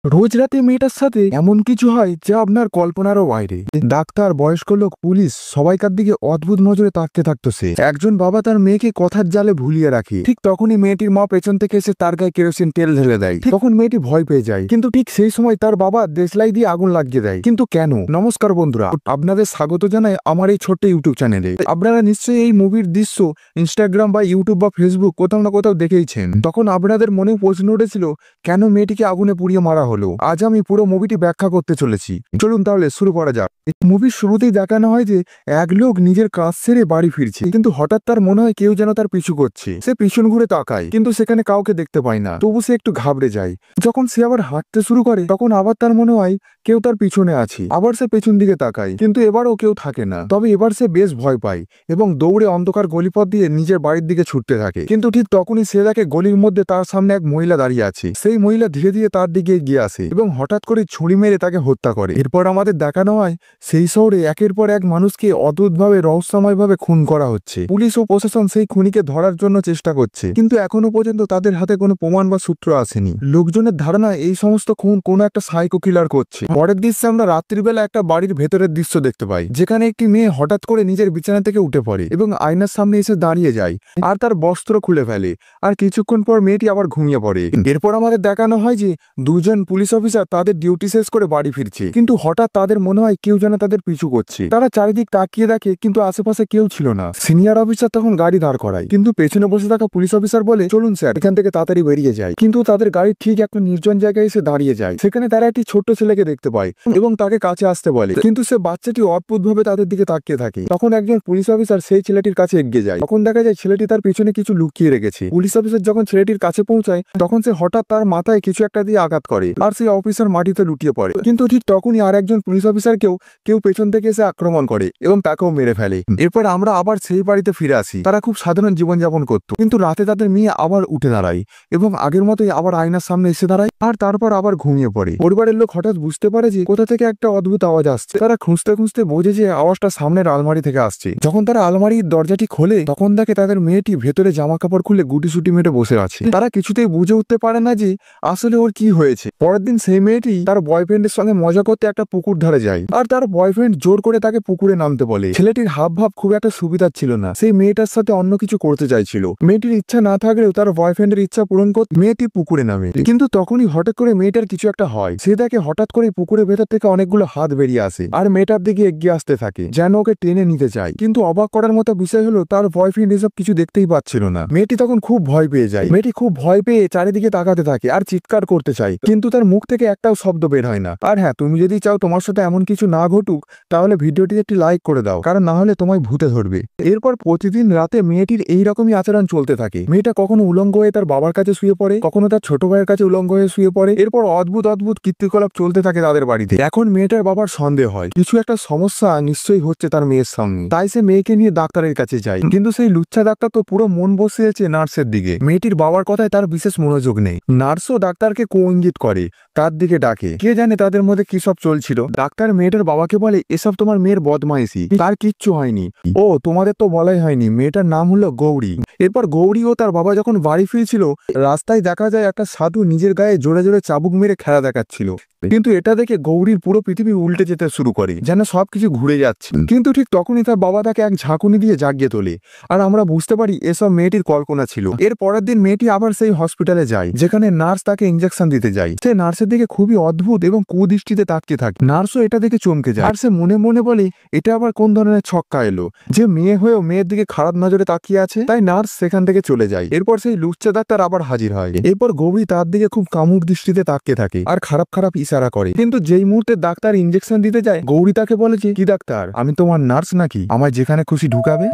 রোজ রাতে মেয়েটার সাথে এমন কিছু হয় যা আপনার কল্পনারও বাইরে। ডাক্তার, বয়স্ক লোক, পুলিশ সবাইকার দিকে অদ্ভুত নজরে তাকতে থাকতো সে। একজন বাবা তার মেয়েকে কথার জালে ভুলিয়ে রাখে। ঠিক তখনই মেয়েটির মা পেছন থেকে এসে তার গায়ে কেরোসিন তেল ঢেলে দেয়। তখন মেয়েটি ভয় পেয়ে যায়, কিন্তু ঠিক সেই সময় তার বাবা দেশলাই দিয়ে আগুন লাগিয়ে দেয়। কিন্তু কেন? নমস্কার বন্ধুরা, আপনাদের স্বাগত জানাই আমার এই ছোট্ট ইউটিউব চ্যানেলে। আপনারা নিশ্চয়ই এই মুভির দৃশ্য ইনস্টাগ্রাম বা ইউটিউব বা ফেসবুক কোথাও না কোথাও দেখেইছেন। তখন আপনাদের মনেও প্রশ্ন উঠেছিল, কেন মেয়েটিকে আগুনে পুড়িয়ে মারা হলো? আজ আমি পুরো মুভিটি ব্যাখ্যা করতে চলেছি। চলুন তাহলে শুরু করা যাক। মুভির শুরুতেই দেখানো হয় যে এক লোক নিজের কাজ ছেড়ে বাড়ি ফিরছে, কিন্তু হঠাৎ তার মনে হয় কেউ যেন তার পিছু করছে। সে পিছন ঘুরে তাকায়, কিন্তু সেখানে কাউকে দেখতে পায় না। তবু সে একটু ঘাবড়ে যায়। যখন সে আবার হাঁটতে শুরু করে, তখন আবার তার মনে হয় কেউ তার পিছনে আছে। আবার সে পেছন দিকে তাকায়, কিন্তু এবারও কেউ থাকে না। তবে এবার সে বেশ ভয় পায় এবং দৌড়ে অন্ধকার গলিপথ দিয়ে নিজের বাড়ির দিকে ছুটতে থাকে। কিন্তু ঠিক তখনই সে দেখে গলির মধ্যে তার সামনে এক মহিলা দাঁড়িয়ে আছে। সেই মহিলা ধীরে ধীরে তার দিকে এগিয়ে আসে এবং হঠাৎ করে ছুরি মেরে তাকে হত্যা করে। এরপর আমাদের দেখানো হয় সেই শহরে একের পর এক মানুষকে অদ্ভুতভাবে রহস্যময়ভাবে খুন করা হচ্ছে। পুলিশ ও প্রশাসন সেই খুনিকে ধরার জন্য চেষ্টা করছে, কিন্তু এখনো পর্যন্ত তাদের হাতে কোনো প্রমাণ বা সূত্র আসেনি। লোকজনের ধারণা এই সমস্ত খুন কোনো একটা সাইকো কিলার করছে। পরের দৃশ্যে আমরা রাত্রিবেলা একটা বাড়ির ভেতরের দৃশ্য দেখতে পাই, যেখানে একটি মেয়ে হঠাৎ করে নিজের বিছানা থেকে উঠে পড়ে এবং আয়নার সামনে এসে দাঁড়িয়ে যায় আর তার বস্ত্র খুলে ফেলে। আর কিছুক্ষণ পর মেয়েটি আবার ঘুমিয়ে পড়ে। এরপর আমাদের দেখানো হয় যে দুজন পুলিশ অফিসার তাদের ডিউটি শেষ করে বাড়ি ফিরছে, কিন্তু হঠাৎ তাদের মনে হয় কেউ যেন তাদের পিছু করছে। তারা চারিদিক তাকিয়ে দেখে, কিন্তু আশেপাশে কেউ ছিল না। সিনিয়র অফিসার তখন গাড়ি দাঁড় করায়, কিন্তু পেছনে বসে থাকা পুলিশ অফিসার বলে, চলুন স্যার, এখান থেকে তাড়াতাড়ি বেরিয়ে যায়। কিন্তু তাদের গাড়ি ঠিক একটা নির্জন জায়গায় এসে দাঁড়িয়ে যায়। সেখানে তারা একটি ছোট্ট ছেলেকে দেখতে পায় এবং তাকে কাছে আসতে বলে, কিন্তু সে বাচ্চাটি অদ্ভুতভাবে তাদের দিকে তাকিয়ে থাকে। তখন একজন পুলিশ অফিসার সেই ছেলেটির কাছে এগিয়ে যায়। তখন দেখা যায় ছেলেটি তার পিছনে কিছু লুকিয়ে রেখেছে। পুলিশ অফিসার যখন ছেলেটির কাছে পৌঁছায়, তখন সে হঠাৎ তার মাথায় কিছু একটা দিয়ে আঘাত করে আর সেই অফিসার মাটিতে লুটিয়ে পড়ে। কিন্তু ঠিক তখনই আর একজন পুলিশ অফিসারকেও কেউ পেছন থেকে এসে আক্রমণ করে এবং তাকেও মেরে ফেলে। এরপর আমরা আবার সেই বাড়িতে ফিরে আসি। তারা খুব সাধারণ জীবনযাপন করত, কিন্তু রাতে তাদের মেয়ে আবার উঠে দাঁড়ায় এবং আগের মতোই আবার আয়নার সামনে এসে দাঁড়ায় আর তারপর আবার ঘুমিয়ে পড়ে। পরিবারের লোক হঠাৎ বুঝতে পারে যে কোথা থেকে একটা অদ্ভুত আওয়াজ আসছে। তারা খুঁজতে খুঁজতে বোঝে যে আওয়াজটা সামনের আলমারি থেকে আসছে। যখন তারা আলমারির দরজাটি খোলে, তখন দেখে তাদের মেয়েটি ভেতরে জামা কাপড় খুলে গুটিসুটি মেরে বসে আছে। তারা কিছুতেই বুঝে উঠতে পারে না যে আসলে ওর কি হয়েছে। পরের দিন সেই মেয়েটি তার বয়ফ্রেন্ডের সঙ্গে মজা করতে একটা পুকুর ধারে যায় আর তার বয়ফ্রেন্ড জোর করে তাকে পুকুরে নামতে বলে। ছেলেটির হাব ভাব খুব একটা সুবিধার ছিল না। সেই মেয়েটার সাথে অন্য কিছু করতে চাইছিল। মেয়েটির ইচ্ছা না থাকলেও তার বয়ফ্রেন্ডের ইচ্ছা পূরণ করতে মেয়েটি পুকুরে নামে। কিন্তু তখনই হঠাৎ করে মেয়েটার কিছু একটা হয়। সে দেখে হঠাৎ করে পুকুরের ভেতর থেকে অনেকগুলো হাত বেরিয়ে আসে আর মেয়েটার দিকে এগিয়ে আসতে থাকে, যেন ওকে টেনে নিতে চায়। কিন্তু অবাক করার মতো বিষয় হলো তার বয়ফ্রেন্ড এসব কিছু দেখতেই পাচ্ছিল না। মেয়েটি তখন খুব ভয় পেয়ে যায়। মেয়েটি খুব ভয় পেয়ে চারিদিকে তাকাতে থাকে আর চিৎকার করতে চায়, কিন্তু তার মুখ থেকে একটাও শব্দ বের হয় না। আর হ্যাঁ, তুমি যদি চাও তোমার সাথে এমন কিছু না ঘটুক, তাহলে ভিডিওটিতে একটি লাইক করে দাও, কারণ না হলে তোমায় ভূতে ধরবে। এরপর প্রতিদিন রাতে মেয়েটির এইরকমই আচরণ চলতে থাকে। মেয়েটা কখনো উলঙ্গ হয়ে তার বাবার কাছে শুয়ে পড়ে, কখনো তার ছোট ভাইয়ের কাছে উলঙ্গ হয়ে শুয়ে পড়ে। এরপর অদ্ভুত অদ্ভুত কীর্তিকলাপ চলতে থাকে তাদের বাড়িতে। এখন মেয়েটার বাবার সন্দেহ হয় কিছু একটা সমস্যা নিশ্চয়ই হচ্ছে তার মেয়ের সঙ্গে। তাই সে মেয়েকে নিয়ে ডাক্তারের কাছে যায়, কিন্তু সেই লুচ্ছা ডাক্তার তো পুরো মন বসিয়েছে নার্সের দিকে। মেয়েটির বাবার কথায় তার বিশেষ মনোযোগ নেই। নার্সও ডাক্তারকে ইঙ্গিত করে, তার দিকে ডাকে। কে জানে তাদের মধ্যে কি সব চলছিল। ডাক্তার মেয়েটার বাবাকে বলে, এসব তোমার মেয়ের বদমাইশি, তার কিচ্ছু হয়নি। ও, তোমাদের তো বলাই হয়নি, মেয়েটার নাম হলো গৌরী। এরপর গৌরী ও তার বাবা যখন বাড়ি ফিরছিল, রাস্তায় দেখা যায় একটা সাধু নিজের গায়ে জোরে জোরে চাবুক মেরে খেলা দেখাচ্ছিল। কিন্তু এটা দেখে গৌরীর পুরো পৃথিবী উল্টে যেতে শুরু করে, যেন সবকিছু ঘুরে যাচ্ছে। কিন্তু ঠিক তখনই তার বাবা তাকে এক ঝাঁকুনি দিয়ে জাগিয়ে তোলে আর আমরা বুঝতে পারি এসব মেয়েটির কল্পনা ছিল। এর পরের দিন মেয়েটি আবার সেই হসপিটালে যায়, যেখানে নার্স তাকে ইঞ্জেকশন দিতে যায়। সে নার্সের দিকে খুবই অদ্ভুত এবং কুদৃষ্টিতে তাকিয়ে থাকে। নার্সও এটা দেখে চমকে যায় আর সে মনে মনে বলে, এটা আবার কোন ধরনের ছক্কা এলো, যে মেয়ে হয়েও মেয়ের দিকে খারাপ নজরে তাকিয়ে আছে। তাই নার্স সেখান থেকে চলে যায়। এরপর সেই লুচ্চা ডাক্তার আবার হাজির হয়। এরপর গৌরী তার দিকে খুব কামুক দৃষ্টিতে তাকিয়ে থাকে আর খারাপ খারাপ ইশারা করে। কিন্তু যেই মুহূর্তে ডাক্তার ইঞ্জেকশন দিতে যায়, গৌরী তাকে বলে যে, কি ডাক্তার, আমি তোমার নার্স নাকি? আমায় যেখানে খুশি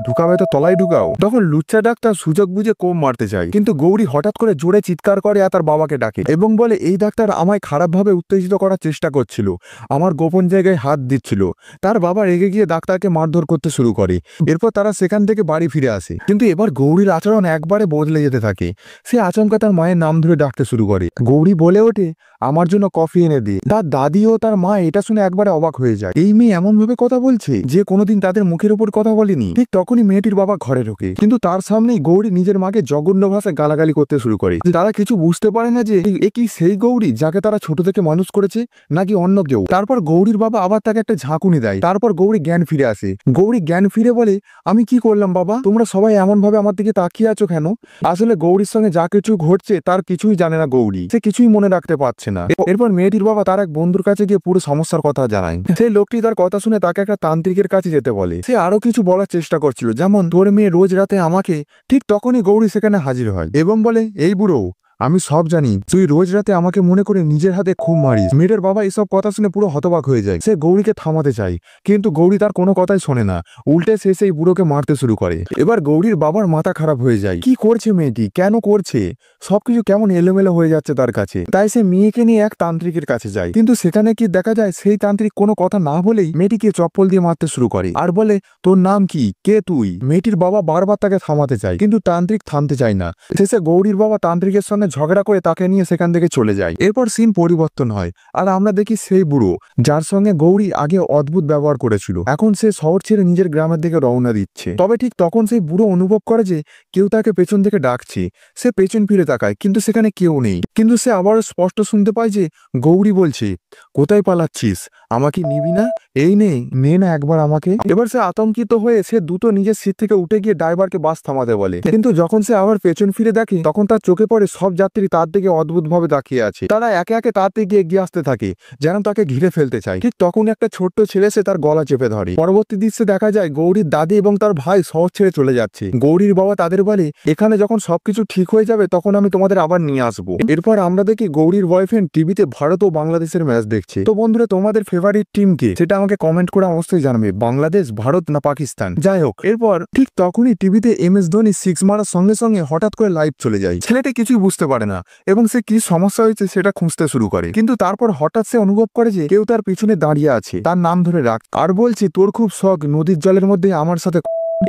ঢুকাবে তো তলায় ঢুকাও। তখন লুচ্চা ডাক্তার সুযোগ বুঝে কোম মারতে চায়, কিন্তু গৌরী হঠাৎ করে জোরে চিৎকার করে আর তার বাবাকে ডাকে এবং বলে, এই ডাক্তার আমায় খারাপভাবে উত্তেজিত করার চেষ্টা করছিল, আমার গোপন জায়গায় হাত দিচ্ছিল। তার বাবা রেগে গিয়ে ডাক্তারকে মারধর করতে শুরু করে। এরপর তারা সেখান থেকে বাড়ি ফিরে আসে। কিন্তু এবার গৌরীর গৌরীর আচরণ একবারে বদলে যেতে থাকে। সে আচমকা তার মায়ের নাম ধরে ডাকতে শুরু করে। গৌরী বলে ওঠে, আমার জন্য কফি এনে দে। তার দাদি ও তার মা এটা শুনে একবারে অবাক হয়ে যায়। এই মেয়ে এমন ভাবে কথা বলছে যে কোনোদিন তাদের মুখের উপর কথা বলেনি। ঠিক তখনই মেয়েটির বাবা ঘরে ঢোকে, কিন্তু তার সামনেই গৌরী নিজের মাকে জঘন্য ভাষায় গালাগালি করতে শুরু করে। তারা কিছু বুঝতে পারে না যে এ কি সেই গৌরী যাকে তারা ছোট থেকে মানুষ করেছে, নাকি অন্য কেউ। তারপর গৌরীর বাবা আবার তাকে একটা ঝাঁকুনি দেয়। তারপর গৌরী জ্ঞান ফিরে আসে। গৌরী জ্ঞান ফিরে বলে, আমি কি করলাম বাবা? তোমরা সবাই এমন ভাবে আমার দিকে তাকিয়ে আছো কেন? আসলে গৌরীর সঙ্গে যা কিছু ঘটছে তার কিছুই জানে না গৌরী। সে কিছুই মনে রাখতে পারছে না। এরপর মেয়েটির বাবা তার এক বন্ধুর কাছে গিয়ে পুরো সমস্যার কথা জানায়। সেই লোকটি তার কথা শুনে তাকে একটা তান্ত্রিকের কাছে যেতে বলে। সে আরো কিছু বলার চেষ্টা করছিল, যেমন তোর মেয়ে রোজ রাতে আমাকে। ঠিক তখনই গৌরী সেখানে হাজির হয় এবং বলে, এই বুড়ো, আমি সব জানি। তুই রোজ রাতে আমাকে মনে করে নিজের হাতে খুব মারিস। মেয়েটার বাবা এসব কথা শুনে পুরো হতবাক হয়ে যায়। সে গৌরীকে থামাতে চায়, কিন্তু গৌরী তার কোনো কথাই শোনে না। উল্টে সে সেই বুড়োকে মারতে শুরু করে। এবার গৌরীর বাবার মাথা খারাপ হয়ে যায়। কি করছে মেয়েটি, কেন করছে? সবকিছু কেমন এলোমেলো হয়ে যাচ্ছে তার কাছে। তাই সে মেয়েকে নিয়ে এক তান্ত্রিকের কাছে যায়, কিন্তু সেখানে কি দেখা যায়, সেই তান্ত্রিক কোনো কথা না বলেই মেয়েটিকে চপ্পল দিয়ে মারতে শুরু করে আর বলে, তোর নাম কি, কে তুই? মেয়েটির বাবা বারবার তাকে থামাতে চায়, কিন্তু তান্ত্রিক থামতে চায় না। শেষে গৌরীর বাবা তান্ত্রিকের সঙ্গে ঝগড়া করে তাকে নিয়ে সেখান থেকে চলে যায়। এরপর সিন পরিবর্তন হয়, আর আমরা দেখি সেই বুড়ো যার সঙ্গে গৌরী আগে অদ্ভুত ব্যবহার করেছিল, এখন সে শহর ছেড়ে নিজের গ্রামের দিকে রওনা দিচ্ছে। তবে ঠিক তখন সেই বুড়ো অনুভব করে যে কেউ তাকে পেছন থেকে ডাকছে। সে পেছন ফিরে তাকায়, কিন্তু সেখানে কেউ নেই। কিন্তু সে আবারও স্পষ্ট শুনতে পায় যে গৌরী বলছে, কোথায় পালাচ্ছিস? আমাকে নিবি না? এই নে না একবার আমাকে। এবার সে আতঙ্কিত হয়ে সে দ্রুত নিজের সিট থেকে উঠে গিয়ে ড্রাইভারকে বাস থামাতে বলে, কিন্তু যখন সে আবার পেছন ফিরে দেখে, তখন তার চোখে পড়ে সব যাত্রী তার দিকে অদ্ভুতভাবে তাকিয়ে আছে। তারা একে একে তার দিকে এগিয়ে আসতে থাকে, যেন তাকে ঘিরে ফেলতে চায়। ঠিক তখন একটা ছোট্ট ছেলে সে তার গলা চেপে ধরে। পরবর্তী দৃশ্যে দেখা যায় গৌরীর দাদি এবং তার ভাই শহর ছেড়ে চলে যাচ্ছে। গৌরীর বাবা তাদের বলে, এখানে যখন সবকিছু ঠিক হয়ে যাবে তখন আমি তোমাদের আবার নিয়ে আসবো। এরপর আমরা দেখি গৌরীর বয়ফ্রেন্ড টিভিতে ভারত ও বাংলাদেশের ম্যাচ দেখছে। তো বন্ধুরা, তোমাদের ফেভারিট টিম কে সেটা আমাকে কমেন্ট করে অবশ্যই জানাবে, বাংলাদেশ, ভারত না পাকিস্তান। যাই হোক, এরপর ঠিক তখনই টিভিতে MS ধোনি 6 মারার সঙ্গে সঙ্গে হঠাৎ করে লাইভ চলে যায়। ছেলেটা কিছুই বুঝতে পারে না এবং সে কি সমস্যা হয়েছে সেটা খুঁজতে শুরু করে, কিন্তু তারপর হঠাৎ সে অনুভব করে যে কেউ তার পিছনে দাঁড়িয়ে আছে, তার নাম ধরে রাখ আর বলছে, তোর খুব শখ নদীর জলের মধ্যে আমার সাথে।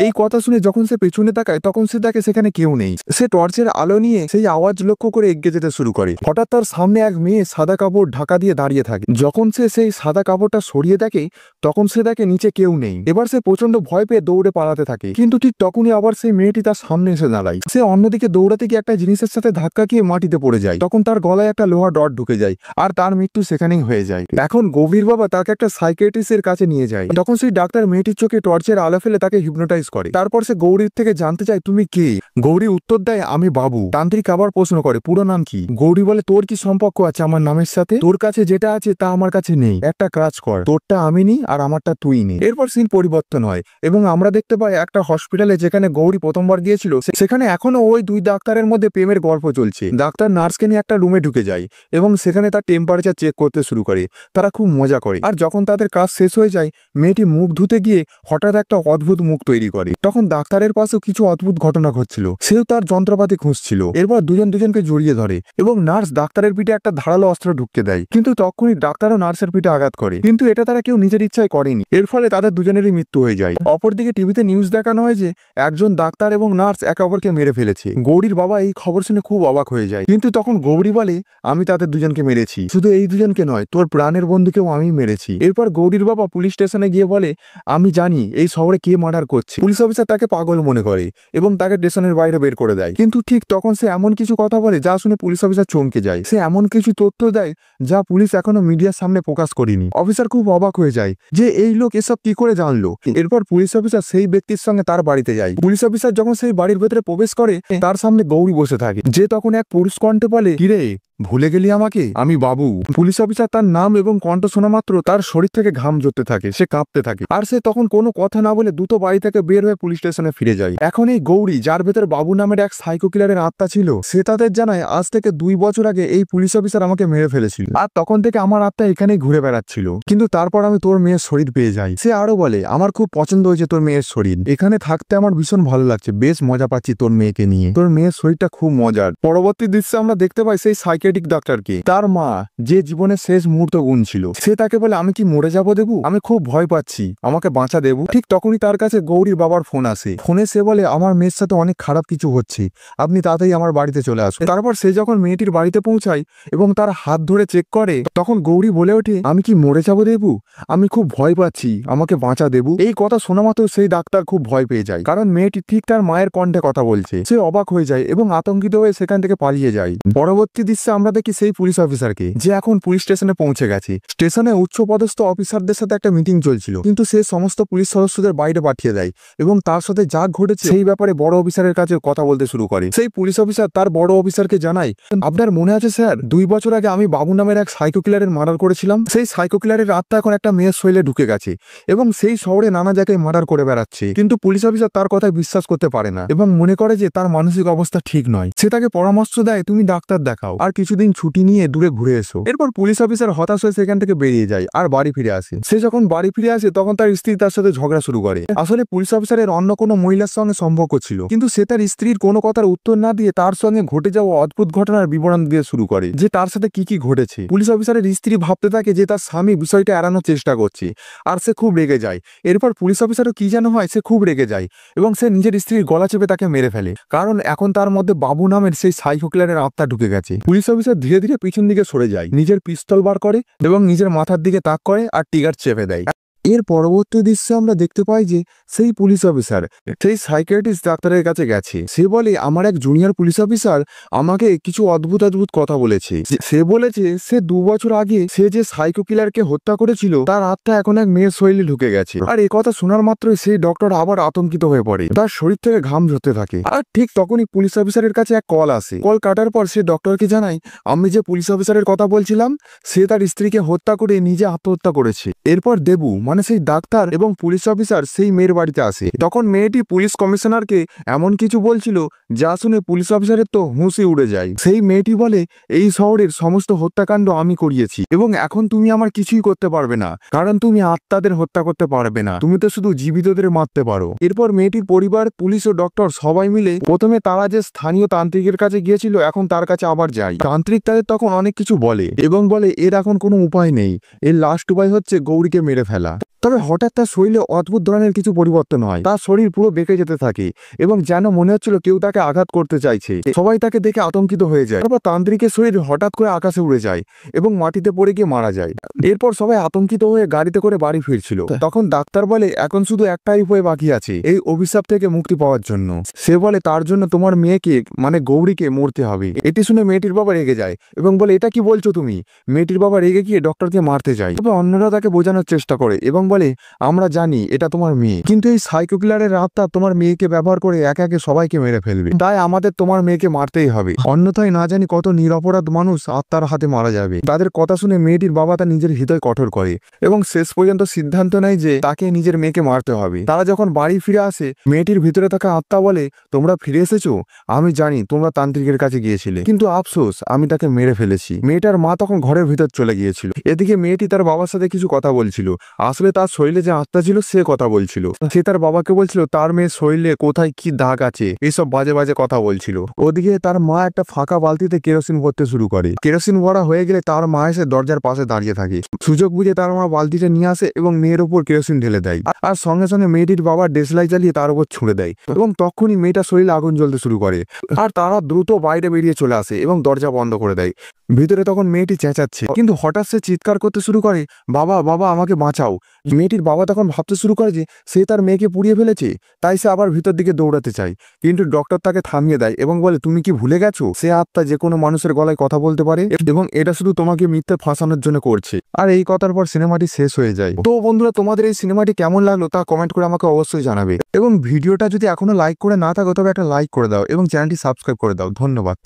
এই কথা শুনে যখন সে পেছনে তাকায় তখন সে দেখে সেখানে কেউ নেই। সে টর্চের আলো নিয়ে সেই আওয়াজ লক্ষ্য করে এগিয়ে যেতে শুরু করে। হঠাৎ তার সামনে এক মেয়ে সাদা কাপড় ঢাকা দিয়ে দাঁড়িয়ে থাকে। যখন সে সেই সাদা কাপড়টা সরিয়ে দেখে, তখন সে দেখে নিচে কেউ নেই। এবার সে প্রচন্ড ভয় পেয়ে দৌড়ে পালাতে থাকে, কিন্তু ঠিক তখনই আবার সেই মেয়েটি তার সামনে এসে দাঁড়ায়। সে অন্যদিকে দৌড়াতে গিয়ে একটা জিনিসের সাথে ধাক্কা খেয়ে মাটিতে পড়ে যায়। তখন তার গলায় একটা লোহা ডট ঢুকে যায় আর তার মৃত্যু সেখানেই হয়ে যায়। এখন গভীর বাবা তাকে একটা সাইকিয়াট্রিস্টের কাছে নিয়ে যায়। তখন সেই ডাক্তার মেয়েটির চোখে টর্চের আলো ফেলে তাকে হিপনোটাইজ করে। তারপর সে গৌরীর থেকে জানতে চায়, তুমি কে? গৌরী উত্তর দেয়, আমি বাবু। তান্ত্রিক আবার প্রশ্ন করে, পুরো নাম কি? গৌরী বলে, তোর কি সম্পর্ক আছে আমার নামের সাথে? তোর কাছে যেটা আছে তা আমার কাছে নেই। একটা কাজ কর, তোরটা আমি নি আর আমারটা তুই নে। এরপর সিন পরিবর্তন হয় এবং আমরা দেখতে পাই একটা হসপিটালে, যেখানে গৌরী প্রথমবার গিয়েছিল সেখানে এখনো ওই দুই ডাক্তারের মধ্যে প্রেমের গল্প চলছে। ডাক্তার নার্সকে নিয়ে একটা রুমে ঢুকে যায় এবং সেখানে তার টেম্পারেচার চেক করতে শুরু করে। তারা খুব মজা করে, আর যখন তাদের কাজ শেষ হয়ে যায়, মেয়েটি মুখ ধুতে গিয়ে হঠাৎ একটা অদ্ভুত মুখ তৈরি করে। তখন ডাক্তারের পাশেও কিছু অদ্ভুত ঘটনা ঘটছিল, সেও তার যন্ত্রপাতি খুঁজছিল। এরপর দুজন দুজনকে জড়িয়ে ধরে এবং নার্স ডাক্তারের পিঠে একটা ধারালো অস্ত্র ঢুকতে দেয়, কিন্তু তখনই ডাক্তারও নার্সের পিঠে আঘাত করে, কিন্তু এটা তারা কেউ নিজের ইচ্ছায় করেনি। এর ফলে তাদের দুজনেরই মৃত্যু হয়ে যায়। অপরদিকে টিভিতে নিউজ দেখানো হয় যে একজন ডাক্তার এবং নার্স একে অপরকে মেরে ফেলেছে। গৌরীর বাবা এই খবর শুনে খুব অবাক হয়ে যায়, কিন্তু তখন গৌরী বলে, আমি তাদের দুজনকে মেরেছি, শুধু এই দুজনকে নয়, তোর প্রাণের বন্ধুকেও আমি মেরেছি। এরপর গৌরীর বাবা পুলিশ স্টেশনে গিয়ে বলে, আমি জানি এই শহরে কে মার্ডার করছে। পুলিশ অফিসার তাকে পাগল মনে করে এবং তাকে স্টেশনের বাইরে বের করে দেয়, কিন্তু ঠিক তখন সে এমন কিছু কথা বলে যা শুনে পুলিশ অফিসার চমকে যায়। সে এমন কিছু তথ্য দেয় যা পুলিশ এখনো মিডিয়ার সামনে প্রকাশ করেনি। অফিসার খুব অবাক হয়ে যায় যে এই লোক এসব কি করে জানলো। এরপর পুলিশ অফিসার সেই ব্যক্তির সঙ্গে তার বাড়িতে যায়। পুলিশ অফিসার যখন সেই বাড়ির ভেতরে প্রবেশ করে, তার সামনে গৌরী বসে থাকে, যে তখন এক পুরুষ কণ্ঠে বলে, কিরে ভুলে গেলি আমাকে? আমি বাবু। পুলিশ অফিসার তার নাম এবং কণ্ঠ শোনা মাত্র তার শরীর থেকে ঘাম ঝরতে থাকে, সে কাঁপতে থাকে, আর সে তখন কোনো কথা না বলে দ্রুত বাড়ি থেকে বের হয়ে পুলিশ স্টেশনে ফিরে যায়। এখন এই গৌরী, যার ভেতর বাবু নামের এক সাইকো কিলারের আত্মা ছিল, সে তাদের জানায়, আজ থেকে 2 বছর আগে এই পুলিশ অফিসার আমাকে মেরে ফেলেছিল, আর তখন থেকে আমার আত্মা এখানেই ঘুরে বেড়াচ্ছিল, কিন্তু তারপর আমি তোর মেয়ের শরীর পেয়ে যাই। সে আরো বলে, আমার খুব পছন্দ হয়েছে তোর মেয়ের শরীর, এখানে থাকতে আমার ভীষণ ভালো লাগছে, বেশ মজা পাচ্ছি তোর মেয়েকে নিয়ে, তোর মেয়ের শরীরটা খুব মজার। পরবর্তী দৃশ্যে আমরা দেখতে পাই সেই সাইকেল সাইকিয়াট্রিক ডাক্তারকে। তার মা যে জীবনের শেষ মুহূর্ত গুনছিল, সে তাকে বলে আমি কি মরে যাবো দেবু, আমি খুব ভয় পাচ্ছি, আমাকে বাঁচা দেবু। ঠিক তখনই তার কাছে গৌরীর বাবার ফোন আসে। ফোনে সে বলে আমার মেয়ের সাথে অনেক খারাপ কিছু হচ্ছে, আপনি তাড়াতাড়ি আমার বাড়িতে চলে আসুন। তারপর সে যখন মেয়েটির বাড়িতে পৌঁছায় এবং তার হাত ধরে চেক করে, তখন গৌরী বলে ওঠে আমি কি মরে যাবো দেবু, আমি খুব ভয় পাচ্ছি, আমাকে বাঁচা দেবু। এই কথা শোনা মাত্র সেই ডাক্তার খুব ভয় পেয়ে যায়, কারণ মেয়েটি ঠিক তার মায়ের কণ্ঠে কথা বলছে। সে অবাক হয়ে যায় এবং আতঙ্কিত হয়ে সেখান থেকে পালিয়ে যায়। পরবর্তী দৃশ্যে আমরা দেখি সেই পুলিশ অফিসারকে, যে এখন পুলিশ স্টেশনে পৌঁছে গেছে। স্টেশনে উচ্চপদস্থ অফিসারদের সাথে একটা মিটিং চলছিল, কিন্তু সে সমস্ত পুলিশ সদস্যদের বাইরে পাঠিয়ে দেয় এবং তার সাথে যা ঘটেছে সেই ব্যাপারে বড় অফিসারের কাছে কথা বলতে শুরু করে। সেই পুলিশ অফিসার তার বড় অফিসারকে জানায়, আপনার মনে আছে স্যার, 2 বছর আগে আমি বাবু নামের এক সাইকো কিলারের মার্ডার করেছিলাম। সেই সাইকো কিলারের আত্মা এখন একটা মেয়ের শরীরে ঢুকে গেছে এবং সেই শহরে নানা জায়গায় মার্ডার করে বেড়াচ্ছে। কিন্তু পুলিশ অফিসার তার কথায় বিশ্বাস করতে পারে না এবং মনে করে যে তার মানসিক অবস্থা ঠিক নয়। সে তাকে পরামর্শ দেয়, তুমি ডাক্তার দেখাও আর কিছুদিন ছুটি নিয়ে দূরে ঘুরে এসো। এরপর পুলিশ অফিসার হতাশ হয়ে সেখান থেকে বেরিয়ে যায় আর বাড়ি ফিরে আসে। সে যখন বাড়ি ফিরে আসে তখন তার স্ত্রী তার সাথে ঝগড়া শুরু করে। আসলে পুলিশ অফিসারের অন্য কোনো মহিলার সঙ্গে সম্পর্ক ছিল, কিন্তু সে তার স্ত্রীর কোনো কথার উত্তর না দিয়ে তার সঙ্গে ঘটে যাওয়া অদ্ভুত ঘটনার বিবরণ দিয়ে শুরু করে, যে তার সাথে কি কি ঘটেছে। পুলিশ অফিসারের স্ত্রী ভাবতে থাকে যে তার স্বামী বিষয়টা এড়ানোর চেষ্টা করছে আর সে খুব রেগে যায়। এরপর পুলিশ অফিসারও কি যেন হয়, সে খুব রেগে যায় এবং সে নিজের স্ত্রীর গলা চেপে তাকে মেরে ফেলে, কারণ এখন তার মধ্যে বাবু নামের সেই সাইকো কিলারের আত্মা ঢুকে গেছে। পুলিশ অফিসার ধীরে ধীরে পিছন দিকে সরে যায়, নিজের পিস্তল বার করে এবং নিজের মাথার দিকে তাক করে আর ট্রিগার চেপে দেয়। এর পরবর্তী দৃশ্যে আমরা দেখতে পাই যে সেই পুলিশ অফিসার সেই সাইকিয়াট্রিস্ট ডাক্তারের কাছে গেছে। সে বলে আমার এক জুনিয়র পুলিশ অফিসার আমাকে কিছু অদ্ভুত অদ্ভুত কথা বলেছে। সে বলেছে সে 2 বছর আগে সে যে সাইকো কিলারকে হত্যা করেছিল তার আত্মা এখন এক মেয়ের শরীরে ঢুকে গেছে। আর এই কথা শোনার মাত্রই সেই ডক্টর আবার আতঙ্কিত হয়ে পড়ে, তার শরীর থেকে ঘাম ঝরতে থাকে। আর ঠিক তখনই পুলিশ অফিসারের কাছে এক কল আসে। কল কাটার পর সে ডক্টরকে জানায়, আমি যে পুলিশ অফিসারের কথা বলছিলাম সে তার স্ত্রীকে হত্যা করে নিজে আত্মহত্যা করেছে। এরপর দেবু মানে সেই ডাক্তার এবং পুলিশ অফিসার সেই মেয়ের বাড়িতে আসে। তখন মেয়েটি পুলিশ কমিশনারকে এমন কিছু বলছিল যা শুনে পুলিশ অফিসারের তো হুঁশি উড়ে যায়। সেই মেয়েটি বলে, এই শহরের সমস্ত হত্যাকাণ্ড আমি করিয়েছি এবং এখন তুমি আমার কিছুই করতে পারবে না, কারণ তুমি আত্মাদের হত্যা করতে পারবে না, তুমি তো শুধু জীবিতদের মারতে পারো। এরপর মেয়েটির পরিবার, পুলিশ ও ডক্টর সবাই মিলে প্রথমে তারা যে স্থানীয় তান্ত্রিকের কাছে গিয়েছিল এখন তার কাছে আবার যায়। তান্ত্রিক তাদের তখন অনেক কিছু বলে এবং বলে এর এখন কোনো উপায় নেই, এর লাস্ট উপায় হচ্ছে গৌরীকে মেরে ফেলা। তবে হঠাৎ তার শরীরে অদ্ভুত ধরনের কিছু পরিবর্তন হয়, তার শরীর পুরো বেঁকে যেতে থাকে এবং যেন মনে হচ্ছিল কেউ তাকে আঘাত করতে চাইছে। সবাই তাকে দেখে আতঙ্কিত হয়ে যায়। তারপর তান্ত্রিকের শরীর হঠাৎ করে আকাশে উড়ে যায় এবং মাটিতে পড়ে গিয়ে মারা যায়। এরপর সবাই আতঙ্কিত হয়ে গাড়িতে করে বাড়ি ফিরছিল। তখন ডাক্তার বলে এখন শুধু একটাই উপায় বাকি আছে এই অভিশাপ থেকে মুক্তি পাওয়ার জন্য। সে বলে তার জন্য তোমার মেয়েকে মানে গৌরীকে মরতে হবে। এটি শুনে মেয়েটির বাবা রেগে যায় এবং বলে এটা কি বলছো তুমি। মেয়েটির বাবা রেগে গিয়ে ডক্টরকে মারতে যায়। তবে অন্যরা তাকে বোঝানোর চেষ্টা করে এবং বলে আমরা জানি এটা তোমার মেয়ে, কিন্তু এই সাইকো কিলারের আত্মা তোমার মেয়েকে ব্যবহার করে একে একে সবাইকে মেরে ফেলবে, তাই আমাদের তোমার মেয়েকে মারতেই হবে, অন্যথায় না জানি কত নিরপরাধ মানুষ আত্মার হাতে মারা যাবে। তাদের কথা শুনে মেয়েটির বাবা তার নিজের হৃদয় কঠোর করে এবং শেষ পর্যন্ত সিদ্ধান্ত নেয় যে তাকে নিজের মেয়েকে মারতে হবে। তারা যখন বাড়ি ফিরে আসে মেয়েটির ভিতরে থাকা আত্মা বলে তোমরা ফিরে এসেছো, আমি জানি তোমরা তান্ত্রিকের কাছে গিয়েছিলে, কিন্তু আফসোস আমি তাকে মেরে ফেলেছি। মেয়েটার মা তখন ঘরের ভিতর চলে গিয়েছিল। এদিকে মেয়েটি তার বাবার সাথে কিছু কথা বলছিল, আসলে তার শরীরে যে আত্মা ছিল সে কথা বলছিল। সে তার বাবাকে বলছিল তার মেয়ের শরীরে কোথায় কি দাগ আছে, এইসব বাজে বাজে কথা বলছিল। ওদিকে তার মা একটা ফাঁকা বালতিতে কেরোসিন ভরতে শুরু করে। কেরোসিন ভরা হয়ে গেলে তার মা এসে দরজার পাশে দাঁড়িয়ে থাকে। সুযোগ বুঝে তার মা বালতিটা নিয়ে আসে এবং মেয়ের উপর কেরোসিন ঢেলে দেয় আর সঙ্গে সঙ্গে মেয়েটির বাবা দেশলাই জ্বালিয়ে তার উপর ছুঁড়ে দেয় এবং তখনই মেয়েটার শরীরে আগুন জ্বলতে শুরু করে। আর তারা দ্রুত বাইরে বেরিয়ে চলে আসে এবং দরজা বন্ধ করে দেয়। ভিতরে তখন মেয়েটি চেঁচাচ্ছে, কিন্তু হঠাৎ সে চিৎকার করতে শুরু করে বাবা বাবা আমাকে বাঁচাও। মেয়েটির বাবা তখন ভাবতে শুরু করে যে সে তার মেয়েকে পুড়িয়ে ফেলেছে, তাই সে আবার ভিতর দিকে দৌড়াতে চায়, কিন্তু ডক্টর তাকে থামিয়ে দেয় এবং বলে তুমি কি ভুলে গেছো সে আত্মা যে কোনো মানুষের গলায় কথা বলতে পারে এবং এটা শুধু তোমাকে মিথ্যে ফাঁসানোর জন্য করছে। আর এই কথার পর সিনেমাটি শেষ হয়ে যায়। তো বন্ধুরা তোমাদের এই সিনেমাটি কেমন লাগলো তা কমেন্ট করে আমাকে অবশ্যই জানাবে এবং ভিডিওটা যদি এখনো লাইক করে না থাকো তবে একটা লাইক করে দাও এবং চ্যানেলটি সাবস্ক্রাইব করে দাও। ধন্যবাদ।